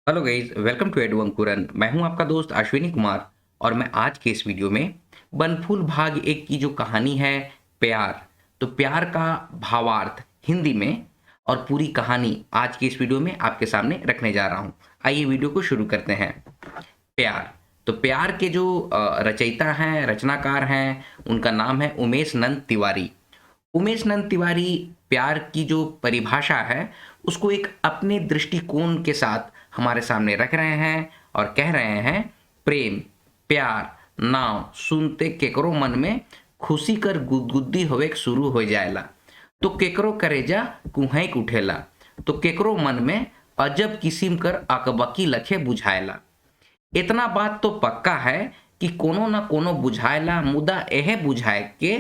Hello guys, welcome to Edu Ankuran. मैं हूं आपका दोस्त अश्विनी कुमार और मैं आज के इस वीडियो में बनफूल भाग एक की जो कहानी है प्यार, तो प्यार का भावार्थ हिंदी में और पूरी कहानी आज की इस वीडियो में आपके सामने रखने जा रहा हूं। आइए वीडियो को शुरू करते हैं। प्यार, तो प्यार के जो रचयिता हैं, रचनाकार हैं, उनका नाम है उमेश नंद तिवारी। उमेश नंद तिवारी प्यार की जो परिभाषा है उसको एक अपने दृष्टिकोण के साथ हमारे सामने रख रहे हैं और कह रहे हैं, प्रेम प्यार नाव सुनते केकरो मन में खुशी कर गुदगुदी होवे शुरू हो जाएला, तो केकरो करेजा कुहैक उठेला, तो केकरो मन में अजब किस्म कर अकबकी लखे बुझाएला। इतना बात तो पक्का है कि कोनो न कोनो बुझाएला, मुदा एह बुझाए के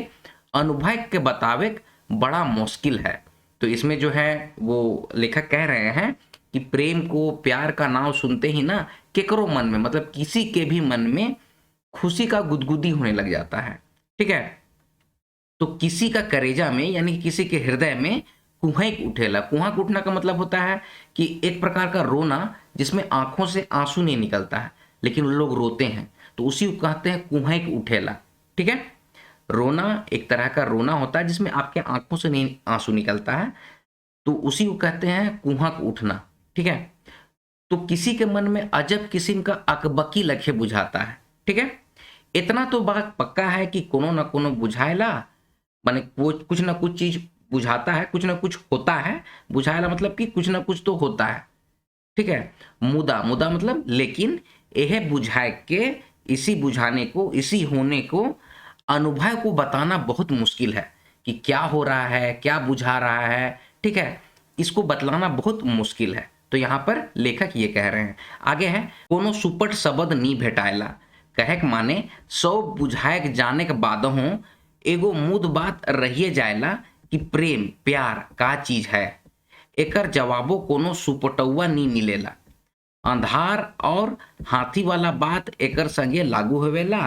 अनुभव के बतावे बड़ा मुश्किल है। तो इसमें जो है वो लेखक कह रहे हैं कि प्रेम को, प्यार का नाम सुनते ही ना केकरो मन में, मतलब किसी के भी मन में खुशी का गुदगुदी होने लग जाता है। ठीक है, तो किसी का करेजा में यानी किसी के हृदय में कुहक उठेला। कुहक उठना का मतलब होता है कि एक प्रकार का रोना जिसमें आंखों से आंसू नहीं निकलता है लेकिन लोग रोते हैं, तो उसी को कहते हैं कुहक उठेला। ठीक है, रोना एक तरह का रोना होता है जिसमें आपके आंखों से नहीं आंसू निकलता है, तो उसी को कहते हैं कुहक उठना। ठीक है, तो किसी के मन में अजब किस्म का अकबकी लखे बुझाता है। ठीक है, इतना तो बात पक्का है कि कोनो न कोनो बुझाएला, माने वो कुछ ना कुछ चीज बुझाता है, कुछ ना कुछ होता है। बुझाएला मतलब कि कुछ ना कुछ तो होता है। ठीक है, मुदा मुदा मतलब लेकिन, यह बुझाए के, इसी बुझाने को, इसी होने को, अनुभव को बताना बहुत मुश्किल है कि क्या हो रहा है, क्या बुझा रहा है। ठीक है, इसको बतलाना बहुत मुश्किल है। तो यहाँ पर लेखक ये कह रहे हैं, आगे है, कोनो सुपट शब्द नी भेटाएला, कहक माने सौ बुझाएक जाने के बाद हो एगो मुद बात रहिए जाएला कि प्रेम प्यार का चीज है। एकर जवाबो कोनो सुपटौआ नी मिलेला। अंधार और हाथी वाला बात एकर संगे लागू होवेला।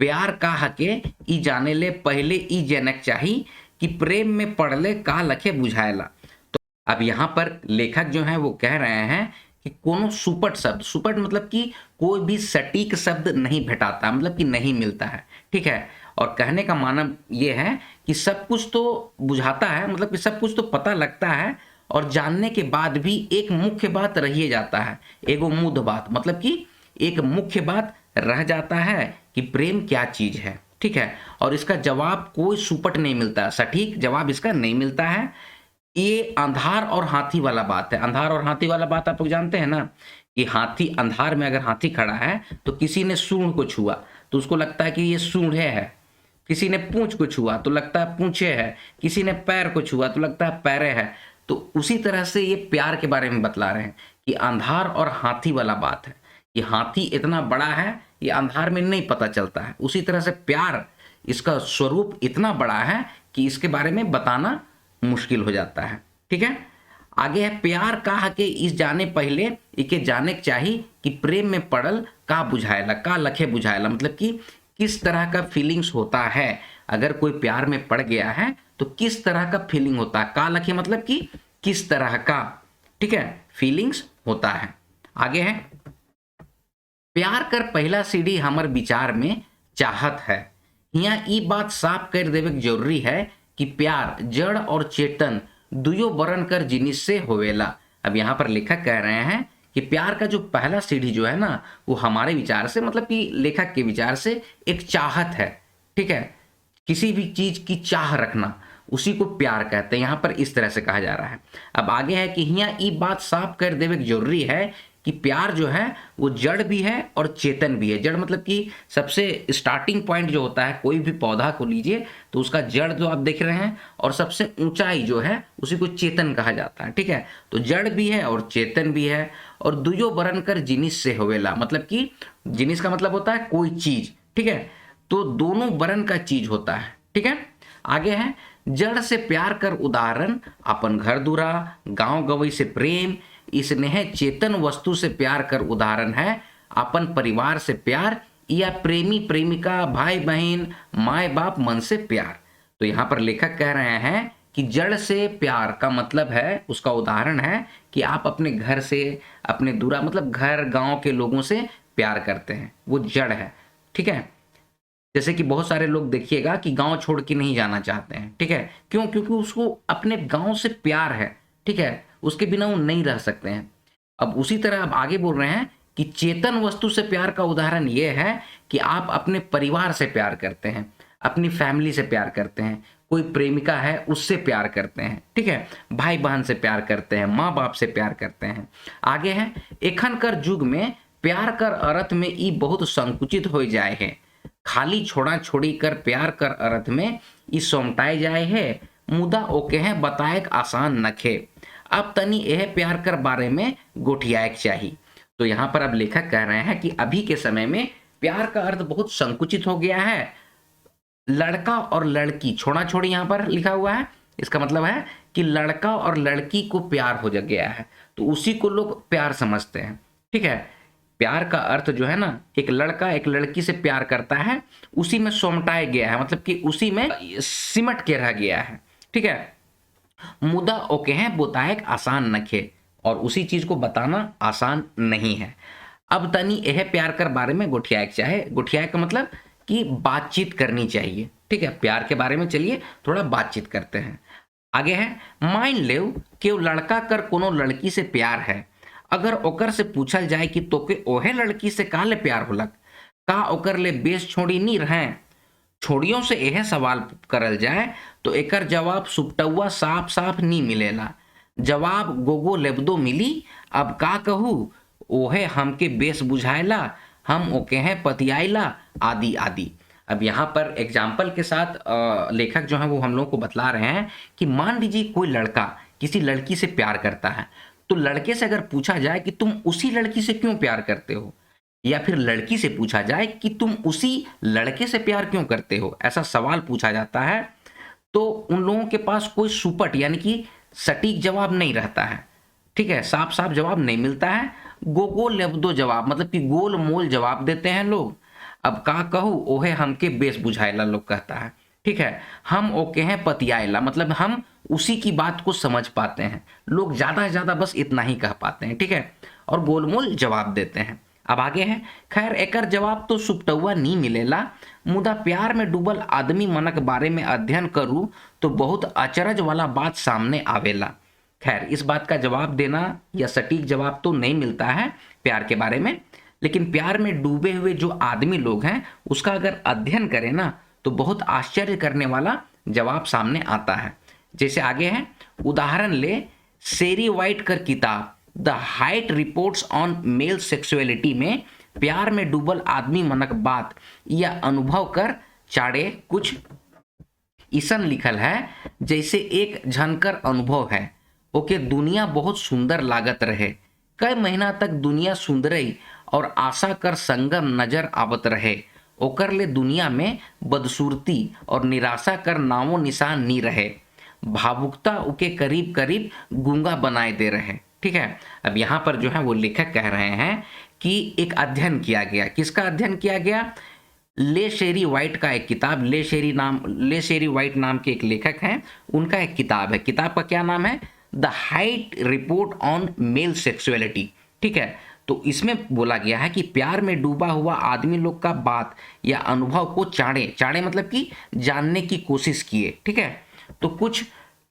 प्यार का हके ई जाने ले पहले ई जनक चाही कि प्रेम में पड़ले का लखे बुझाएला। तो अब यहाँ पर लेखक जो है वो कह रहे हैं कि कोनो सुपट शब्द, सुपट मतलब कि कोई भी सटीक शब्द नहीं भेटाता, मतलब कि नहीं मिलता है। ठीक है, और कहने का मानव ये है कि सब कुछ तो बुझाता है, मतलब कि सब कुछ तो पता लगता है और जानने के बाद भी एक मुख्य बात रहिए जाता है, एगो मूढ़ बात, मतलब कि एक मुख्य बात रह जाता है कि प्रेम क्या चीज है। ठीक है, और इसका जवाब कोई सुपट नहीं मिलता, सटीक जवाब इसका नहीं मिलता है। ये अंधार और हाथी वाला बात है। अंधार और हाथी वाला बात आप लोग जानते हैं ना, कि हाथी, अंधार में अगर हाथी खड़ा है तो किसी ने सूंड को छुआ तो उसको लगता है कि ये सूंढे है, किसी ने पूंछ को छुआ तो लगता है पूंछे है, किसी ने पैर को छुआ तो लगता है पैरे है। तो उसी तरह से ये प्यार के बारे में बतला रहे हैं कि अंधार और हाथी वाला बात है। ये हाथी इतना बड़ा है, ये अंधार में नहीं पता चलता है। उसी तरह से प्यार, इसका स्वरूप इतना बड़ा है कि इसके बारे में बताना मुश्किल हो जाता है। ठीक है, आगे है, प्यार का के इस जाने पहले इके जाने के चाही कि प्रेम में पड़ल का बुझाएला, का लखे बुझाएला, मतलब कि किस तरह का फीलिंग्स होता है। अगर कोई प्यार में पड़ गया है तो किस तरह का फीलिंग होता है, का लखे मतलब कि किस तरह का, ठीक है, फीलिंग्स होता है। आगे है, प्यार कर पहला सीढ़ी हमर विचार में चाहत है। यहाँ ई बात साफ कर देवे के जरूरी है कि प्यार जड़ और चेतन दुयो बरन कर जिनिस से होवेला। अब यहाँ पर लेखक कह रहे हैं कि प्यार का जो पहला सीढ़ी जो है ना, वो हमारे विचार से, मतलब कि लेखक के विचार से एक चाहत है। ठीक है, किसी भी चीज की चाह रखना, उसी को प्यार कहते हैं। यहाँ पर इस तरह से कहा जा रहा है। अब आगे है कि यहाँ ये बात साफ कर देवे की जरूरी है कि प्यार जो है वो जड़ भी है और चेतन भी है। जड़ मतलब कि सबसे स्टार्टिंग पॉइंट जो होता है, कोई भी पौधा को लीजिए तो उसका जड़ जो आप देख रहे हैं, और सबसे ऊंचाई जो है उसी को चेतन कहा जाता है। ठीक है, तो जड़ भी है और चेतन भी है, और दुयो बरन कर जिनिस से होवेला, मतलब कि जिनिस का मतलब होता है कोई चीज। ठीक है, तो दोनों बरन का चीज होता है। ठीक है, आगे है, जड़ से प्यार कर उदाहरण अपन घर दुरा, गांव गवई से प्रेम, स्नेह चेतन वस्तु से प्यार कर उदाहरण है अपन परिवार से प्यार, या प्रेमी प्रेमिका भाई बहन माए बाप मन से प्यार। तो यहाँ पर लेखक कह रहे हैं कि जड़ से प्यार का मतलब है, उसका उदाहरण है कि आप अपने घर से, अपने दूरा मतलब घर गांव के लोगों से प्यार करते हैं, वो जड़ है। ठीक है, जैसे कि बहुत सारे लोग देखिएगा कि गांव छोड़ के नहीं जाना चाहते हैं। ठीक है, क्यों? क्योंकि उसको अपने गांव से प्यार है। ठीक है, उसके बिना वो नहीं रह सकते हैं। अब उसी तरह आप आगे बोल रहे हैं कि चेतन वस्तु से प्यार का उदाहरण ये है कि आप अपने परिवार से प्यार करते हैं, अपनी फैमिली से प्यार करते हैं, कोई प्रेमिका है उससे प्यार करते हैं। ठीक है, भाई बहन से प्यार करते हैं, माँ बाप से प्यार करते हैं। आगे है, एखन कर युग में प्यार कर अर्थ में ई बहुत संकुचित हो जाए है, खाली छोड़ा छोड़ी कर प्यार कर अर्थ में ई सोमटाए जाए है, मुदा ओके है बताएक आसान नखे, अब तनी यह प्यार कर बारे में गोठियाएक चाहिए। तो यहाँ पर अब लेखक कह रहे हैं कि अभी के समय में प्यार का अर्थ बहुत संकुचित हो गया है। लड़का और लड़की, छोड़ा छोड़ी यहाँ पर लिखा हुआ है, इसका मतलब है कि लड़का और लड़की को प्यार हो गया है, तो उसी को लोग प्यार समझते हैं। ठीक है, प्यार का अर्थ जो है ना, एक लड़का एक लड़की से प्यार करता है, उसी में सोमटाया गया है, मतलब कि उसी में सिमट के रह गया है। ठीक है, मुदा ओके है बोताएक आसान नखे, और उसी चीज को बताना आसान नहीं है। अब तनी यह प्यार कर बारे में गोठियाएक चाहे, गोठियाएक का मतलब कि बातचीत करनी चाहिए। ठीक है, प्यार के बारे में चलिए थोड़ा बातचीत करते हैं। आगे है, मान लेव कि लड़का कर कोनो लड़की से प्यार है, अगर ओकर से पूछल जाए कि तोके ओहे लड़की से काले प्यार होलक, का ओकर ले बेस छोड़ी नहीं रहे, छोड़ियों से यह सवाल करल जाए तो एकर जवाब सुपटुआ साफ साफ नहीं मिलेला। जवाब गोगो लेबदो मिली, अब का कहूँ, ओहे हमके बेस बुझाएला, हम ओके हैं पतियाइला, आदि आदि। अब यहाँ पर एग्जाम्पल के साथ लेखक जो है वो हम लोग को बतला रहे हैं कि मान लीजिए कोई लड़का किसी लड़की से प्यार करता है, तो लड़के से अगर पूछा जाए कि तुम उसी लड़की से क्यों प्यार करते हो, या फिर लड़की से पूछा जाए कि तुम उसी लड़के से प्यार क्यों करते हो, ऐसा सवाल पूछा जाता है, तो उन लोगों के पास कोई सुपट यानी कि सटीक जवाब नहीं रहता है। ठीक है, साफ साफ जवाब नहीं मिलता है, गोगो लेबदो जवाब, मतलब कि गोल मोल जवाब देते हैं लोग। अब का कहूँ, ओहे हमके बेस बुझाएला लोग कहता है। ठीक है, हम ओके हैं पतियाएला, मतलब हम उसी की बात को समझ पाते हैं। लोग ज्यादा से ज्यादा बस इतना ही कह पाते हैं। ठीक है, और गोलमोल जवाब देते हैं। अब आगे है, खैर एकर जवाब तो सुपटुआ नहीं मिलेला, मुदा प्यार में डूबल आदमी मनक बारे में अध्ययन करूँ तो बहुत अचरज वाला बात सामने आवेला। खैर इस बात का जवाब देना या सटीक जवाब तो नहीं मिलता है प्यार के बारे में, लेकिन प्यार में डूबे हुए जो आदमी लोग हैं उसका अगर अध्ययन करें ना तो बहुत आश्चर्य करने वाला जवाब सामने आता है। जैसे आगे है, उदाहरण ले सेरी वाइट कर किताब the Hite reports on male sexuality में प्यार में डूबल आदमी मनक बात या अनुभव कर चाड़े कुछ ईसन लिखल है, जैसे एक झनकर अनुभव है, ओके दुनिया बहुत सुंदर लागत रहे, कई महीना तक दुनिया सुंदरई और आशा कर संगम नजर आवत रहे, ओकर ले दुनिया में बदसूरती और निराशा कर नामो निशान नहीं रहे, भावुकता उके करीब करीब गूंगा बनाए दे रहे। ठीक है, अब यहाँ पर जो है वो लेखक कह रहे हैं कि एक अध्ययन किया गया, किसका अध्ययन किया गया, ले शेरी वाइट का एक किताब, ले शेरी वाइट नाम के एक लेखक हैं, उनका एक किताब है, किताब का क्या नाम है, the Hite report on male sexuality. ठीक है, तो इसमें बोला गया है कि प्यार में डूबा हुआ आदमी लोग का बात या अनुभव को चाड़े मतलब कि जानने की कोशिश किए। ठीक है, तो कुछ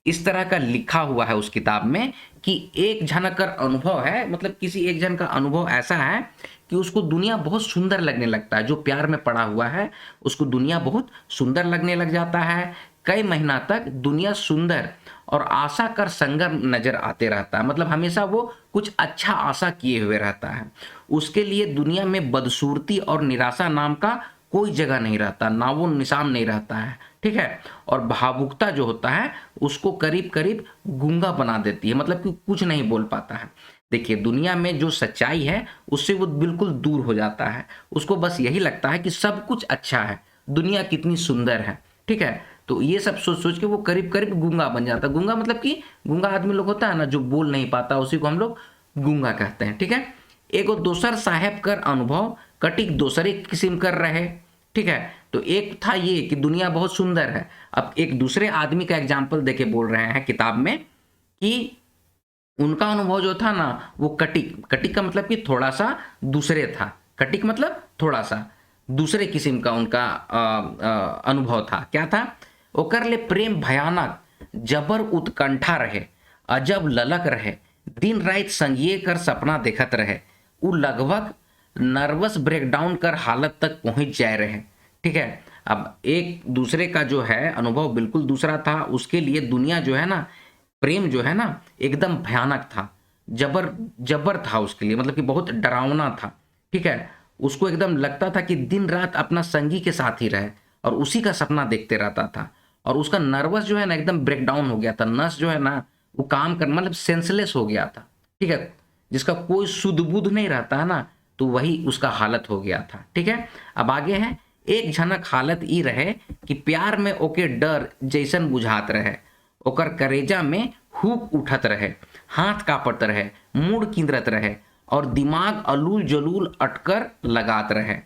इस तरह का लिखा हुआ है उस किताब में कि एक झनकर अनुभव है, मतलब किसी एक जन का अनुभव ऐसा है कि उसको दुनिया बहुत सुंदर लगने लगता है, जो प्यार में पड़ा हुआ है उसको दुनिया बहुत सुंदर लगने लग जाता है, कई महीना तक दुनिया सुंदर और आशा कर संगम नजर आते रहता है, मतलब हमेशा वो कुछ अच्छा आशा किए हुए रहता है, उसके लिए दुनिया में बदसूरती और निराशा नाम का कोई जगह नहीं रहता, नामो निशान नहीं रहता है। ठीक है, और भावुकता जो होता है उसको करीब करीब गूंगा बना देती है, मतलब कि कुछ नहीं बोल पाता है। देखिए दुनिया में जो सच्चाई है उससे वो बिल्कुल दूर हो जाता है, उसको बस यही लगता है कि सब कुछ अच्छा है, दुनिया कितनी सुंदर है। ठीक है, तो ये सब सोच सोच के वो करीब करीब गूंगा बन जाता है। गूंगा मतलब कि गूंगा आदमी लोग होता है ना जो बोल नहीं पाता, उसी को हम लोग गूंगा कहते हैं। ठीक है, एगो दोसर साहेब कर अनुभव कटिक दोसरे किस्म कर रहे, ठीक है। तो एक था ये कि दुनिया बहुत सुंदर है। अब एक दूसरे आदमी का एग्जाम्पल देके बोल रहे हैं किताब में कि उनका अनुभव जो था ना वो कटिक, कटिक का मतलब कि थोड़ा सा दूसरे था, कटिक मतलब थोड़ा सा दूसरे किस्म का उनका अनुभव था। क्या था? ओकर ले प्रेम भयानक, जबर उत्कंठा रहे, अजब ललक रहे, दिन रात संगिए कर सपना देखत रहे, वो लगभग नर्वस ब्रेकडाउन कर हालत तक पहुंच जाए रहे। ठीक है। अब एक दूसरे का जो है अनुभव बिल्कुल दूसरा था, उसके लिए दुनिया जो है ना, प्रेम जो है ना एकदम भयानक था, जबर जबर था उसके लिए, मतलब कि बहुत डरावना था। ठीक है। उसको एकदम लगता था कि दिन रात अपना संगी के साथ ही रहे और उसी का सपना देखते रहता था। और उसका नर्वस जो है ना एकदम ब्रेकडाउन हो गया था, नस जो है ना वो काम कर मतलब सेंसलेस हो गया था। ठीक है। जिसका कोई सुध बुध नहीं रहता है ना, तो वही उसका हालत हो गया था। ठीक है। अब आगे है, एक झनक हालत ई रहे कि प्यार में ओके डर जैसन बुझात रहे, ओकर करेजा में हुक उठत रहे, हाथ कांपत रहे, मूड किंदरत रहे और दिमाग अलूल जलूल अटकर लगात रहे।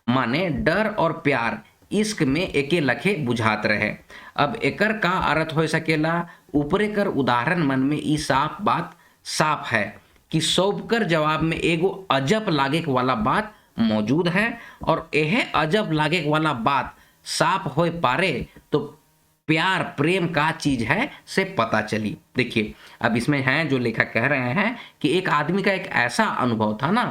माने डर और प्यार इश्क में एके लखे बुझात रहे। अब एकर का अर्थ हो सकेला? ऊपरे कर उदाहरण मन में ई साफ बात साफ है कि सौंप कर जवाब में एगो अजब लागे वाला बात मौजूद है और यह अजब लागे वाला बात साफ हो पारे तो प्यार प्रेम का चीज है से पता चली। देखिए अब इसमें है जो लेखक कह रहे हैं कि एक आदमी का एक ऐसा अनुभव था ना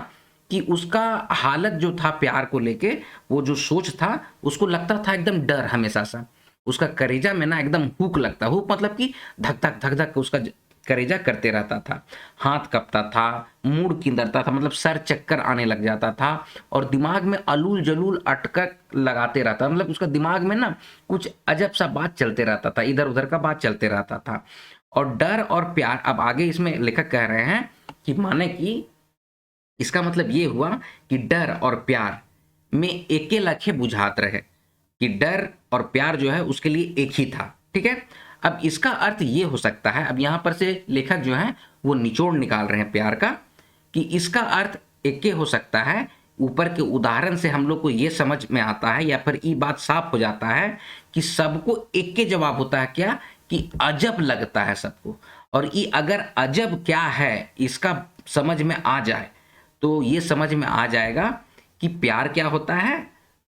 कि उसका हालत जो था प्यार को लेके, वो जो सोच था उसको लगता था एकदम डर हमेशा सा, उसका करेजा में ना एकदम हुक लगता, हुक मतलब कि धक धक धक धक उसका करेजा करते रहता था, हाथ कपता था, मूड किंदरता था, मतलब सर चक्कर आने लग जाता था और दिमाग में अलूल जलूल अटक लगाते रहता, मतलब उसका दिमाग में ना कुछ अजब सा बात चलते रहता था, इधर उधर का बात चलते रहता था। और डर और प्यार, अब आगे इसमें लेखक कह रहे हैं कि माने कि इसका मतलब ये हुआ कि डर और प्यार में एके लखे बुझात रहे, कि डर और प्यार जो है उसके लिए एक ही था। ठीक है। अब इसका अर्थ ये हो सकता है, अब यहां पर से लेखक जो है वो निचोड़ निकाल रहे हैं प्यार का, कि इसका अर्थ एक हो सकता है, ऊपर के उदाहरण से हम लोग को ये समझ में आता है या फिर ये बात साफ हो जाता है कि सबको एक के जवाब होता है क्या, कि अजब लगता है सबको। और ये अगर अजब क्या है इसका समझ में आ जाए तो ये समझ में आ जाएगा कि प्यार क्या होता है,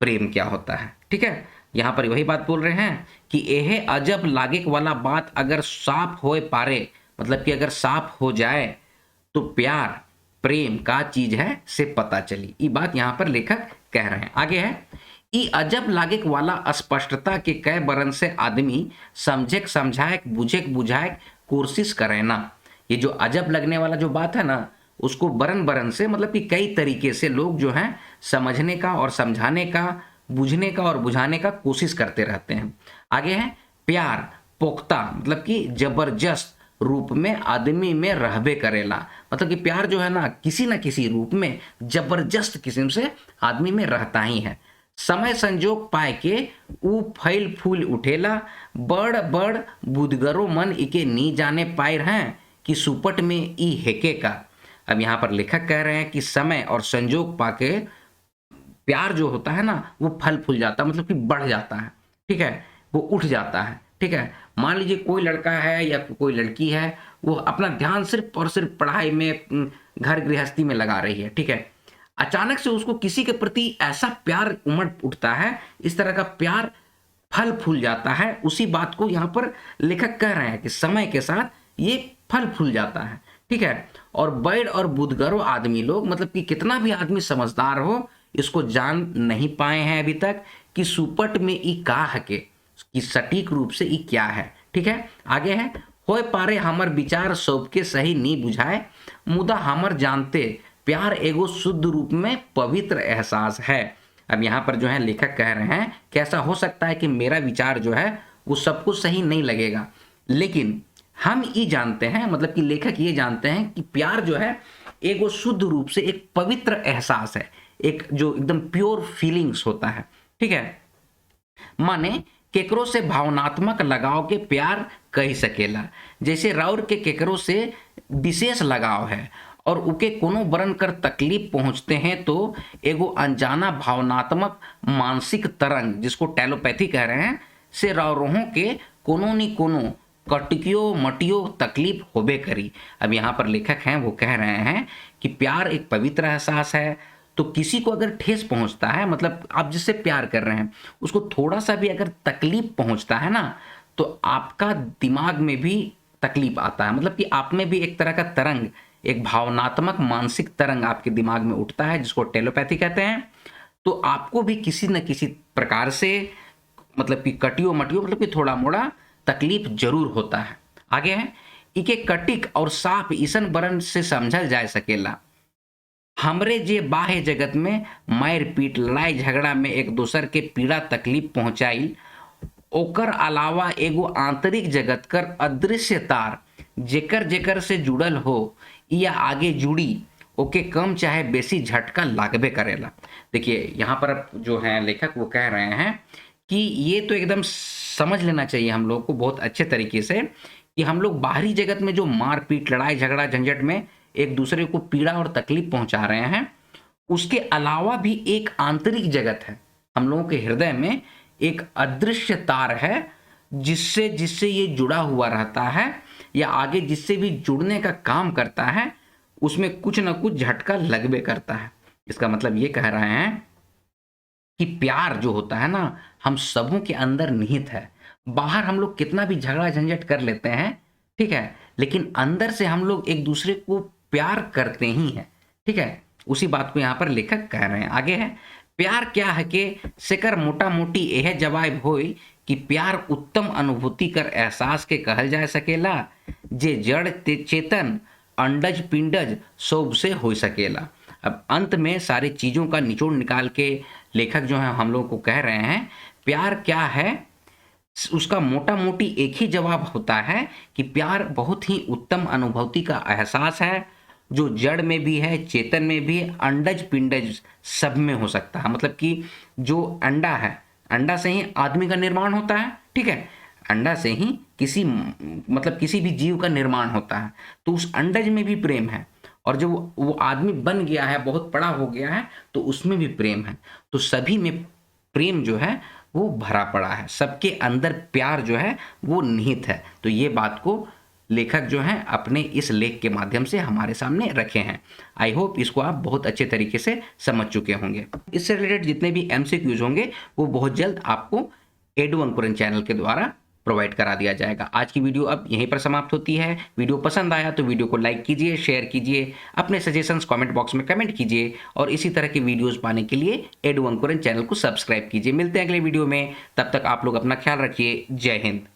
प्रेम क्या होता है। ठीक है। यहाँ पर वही बात बोल रहे हैं कि यह अजब लागे वाला बात अगर साफ हो पारे, मतलब कि अगर साफ हो जाए तो प्यार प्रेम का चीज है से पता चली। ये बात यहाँ पर लेखक कह रहे हैं। आगे है, ई अजब लागे वाला स्पष्टता के कई बरन से आदमी समझे समझाए बुझे बुझाए कोशिश करे ना। ये जो अजब लगने वाला जो बात है ना, उसको बरन बरन से मतलब कि कई तरीके से लोग जो हैं समझने का और समझाने का, बुझने का और बुझाने का कोशिश करते रहते हैं। आगे है, प्यार पोख्ता मतलब कि जबरदस्त रूप में आदमी में रहबे करेला, मतलब कि प्यार जो है ना किसी रूप में जबरदस्त किस्म से आदमी में रहता ही है। समय संजोग पाए के ऊ फैल फूल उठेला, बड़ बड़ बुदगरो मन इके नी जाने पाए हैं कि सुपट में ई हेके का। अब यहाँ पर लेखक कह रहे हैं कि समय और संजोग पाके प्यार जो होता है ना वो फल फूल जाता है, मतलब कि बढ़ जाता है। ठीक है। वो उठ जाता है। ठीक है। मान लीजिए कोई लड़का है या कोई लड़की है, वो अपना ध्यान सिर्फ और सिर्फ पढ़ाई में, घर गृहस्थी में लगा रही है। ठीक है। अचानक से उसको किसी के प्रति ऐसा प्यार उमड़ उठता है, इस तरह का प्यार फल फूल जाता है। उसी बात को यहाँ पर लेखक कह रहे हैं कि समय के साथ ये फल फूल जाता है। ठीक है। और बैड और बुदगरो आदमी लोग, मतलब कि कितना भी आदमी समझदार हो, इसको जान नहीं पाए हैं अभी तक कि सुपट में ई का हके, कि सटीक रूप से ई क्या है। ठीक है। आगे है, होय पारे हमर विचार सबके सही नहीं बुझाए, मुदा हमर जानते प्यार एगो शुद्ध रूप में पवित्र एहसास है। अब यहाँ पर जो है लेखक कह रहे हैं कि ऐसा हो सकता है कि मेरा विचार जो है वो सबको सही नहीं लगेगा, लेकिन हम ये जानते हैं, मतलब कि लेखक ये जानते हैं कि प्यार जो है एगो शुद्ध रूप से एक पवित्र एहसास है, एक जो एकदम प्योर फीलिंग्स होता है। ठीक है। माने केकरो से भावनात्मक लगाव के प्यार कह सकेला, जैसे राउर के केकरो से विशेष लगाव है और उके कोनो बरन कर तकलीफ पहुंचते हैं तो एगो अनजाना भावनात्मक मानसिक तरंग, जिसको टेलोपैथी कह रहे हैं, से रोहों के कोनो न कोनो कटकियो मटियो तकलीफ होबे करी। अब यहाँ पर लेखक हैं वो कह रहे हैं कि प्यार एक पवित्र एहसास है, तो किसी को अगर ठेस पहुंचता है, मतलब आप जिससे प्यार कर रहे हैं उसको थोड़ा सा भी अगर तकलीफ पहुंचता है ना, तो आपका दिमाग में भी तकलीफ आता है, मतलब कि आप में भी एक तरह का तरंग, एक भावनात्मक मानसिक तरंग आपके दिमाग में उठता है, जिसको टेलोपैथी कहते हैं। तो आपको भी किसी न किसी प्रकार से, मतलब कि कटियो मटियो, मतलब कि थोड़ा मोड़ा तकलीफ जरूर होता है। आगे है, इके कटिक और साफ ईसन बरन से समझल जा सकेला। हमरे जे बाह्य जगत में मार पीट लड़ाई झगड़ा में एक दूसर के पीड़ा तकलीफ पहुंचाई, ओकर अलावा एगो आंतरिक जगत कर अदृश्य तार जेकर जेकर से जुड़ल हो या आगे जुड़ी, ओके कम चाहे बेसी झटका लागबे करेला। देखिए यहाँ पर जो है लेखक वो कह रहे हैं कि ये तो एकदम समझ लेना चाहिए हम लोग को बहुत अच्छे तरीके से कि हम लोग बाहरी जगत में जो मारपीट लड़ाई झगड़ा झंझट में एक दूसरे को पीड़ा और तकलीफ पहुंचा रहे हैं, उसके अलावा भी एक आंतरिक जगत है, हम लोगों के हृदय में एक अदृश्य तार है जिससे जिससे ये जुड़ा हुआ रहता है या आगे जिससे भी जुड़ने का काम करता है, उसमें कुछ ना कुछ झटका लगबे करता है। इसका मतलब ये कह रहे हैं कि प्यार जो होता है ना, हम सबों के अंदर निहित है। बाहर हम लोग कितना भी झगड़ा झंझट कर लेते हैं, ठीक है, लेकिन अंदर से हम लोग एक दूसरे को प्यार करते ही हैं, ठीक है। उसी बात को यहाँ पर लेखक कह रहे हैं। आगे है, प्यार क्या है के सेकर मोटा मोटी यह जवाब होई कि प्यार उत्तम अनुभूति कर एहसास के कहल जा सकेला, जे जड़ चेतन अंडज पिंडज सब से हो सकेला। अब अंत में सारी चीज़ों का निचोड़ निकाल के लेखक जो है हम लोग को कह रहे हैं, प्यार क्या है, उसका मोटा मोटी एक ही जवाब होता है कि प्यार बहुत ही उत्तम अनुभूति का एहसास है, जो जड़ में भी है, चेतन में भी, अंडज पिंडज सब में हो सकता है। मतलब कि जो अंडा है, अंडा से ही आदमी का निर्माण होता है, ठीक है, अंडा से ही किसी मतलब किसी भी जीव का निर्माण होता है, तो उस अंडज में भी प्रेम है, और जब वो आदमी बन गया है, बहुत बड़ा हो गया है, तो उसमें भी प्रेम है। तो सभी में प्रेम जो है वो भरा पड़ा है, सबके अंदर प्यार जो है वो निहित है। तो ये बात को लेखक जो हैं अपने इस लेख के माध्यम से हमारे सामने रखे हैं। आई होप इसको आप बहुत अच्छे तरीके से समझ चुके होंगे। इससे रिलेटेड जितने भी एमसीक्यूज होंगे वो बहुत जल्द आपको एडू अंकुरन चैनल के द्वारा प्रोवाइड करा दिया जाएगा। आज की वीडियो अब यहीं पर समाप्त होती है। वीडियो पसंद आया तो वीडियो को लाइक कीजिए, शेयर कीजिए, अपने सजेशंस कमेंट बॉक्स में कमेंट कीजिए, और इसी तरह की वीडियोस पाने के लिए एडू अंकुरन चैनल को सब्सक्राइब कीजिए। मिलते हैं अगले वीडियो में, तब तक आप लोग अपना ख्याल रखिए। जय हिंद।